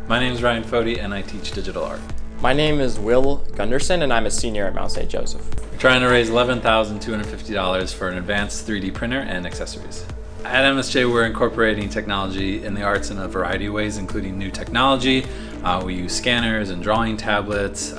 My name is Ryan Fody and I teach digital art. My name is Will Gunderson and I'm a senior at Mount St. Joseph. We're trying to raise $11,250 for an advanced 3D printer and accessories. At MSJ, we're incorporating technology in the arts in a variety of ways, including new technology. We use scanners and drawing tablets.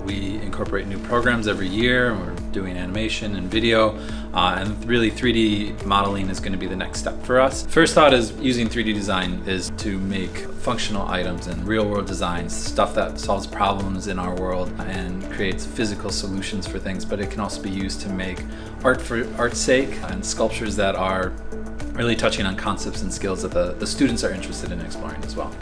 We incorporate new programs every year. We're doing animation and video. And really 3D modeling is going to be the next step for us. First thought is using 3D design is to make functional items and real world designs, stuff that solves problems in our world and creates physical solutions for things, but it can also be used to make art for art's sake and sculptures that are really touching on concepts and skills that the students are interested in exploring as well.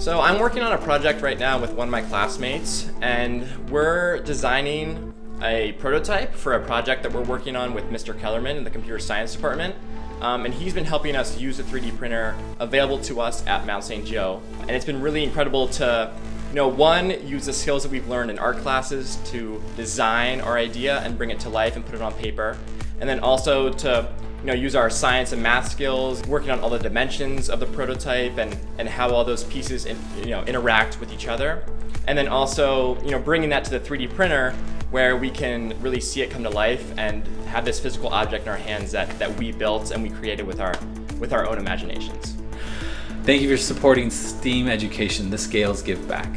So I'm working on a project right now with one of my classmates, and we're designing a prototype for a project that we're working on with Mr. Kellerman in the computer science department. And he's been helping us use a 3D printer available to us at Mount St. Joe. And it's been really incredible to, one, use the skills that we've learned in art classes to design our idea and bring it to life and put it on paper. And then also to use our science and math skills, working on all the dimensions of the prototype and how all those pieces interact with each other. And then also, bringing that to the 3D printer where we can really see it come to life and have this physical object in our hands that we built and we created with our own imaginations. Thank you for supporting STEAM education. The Scales give back.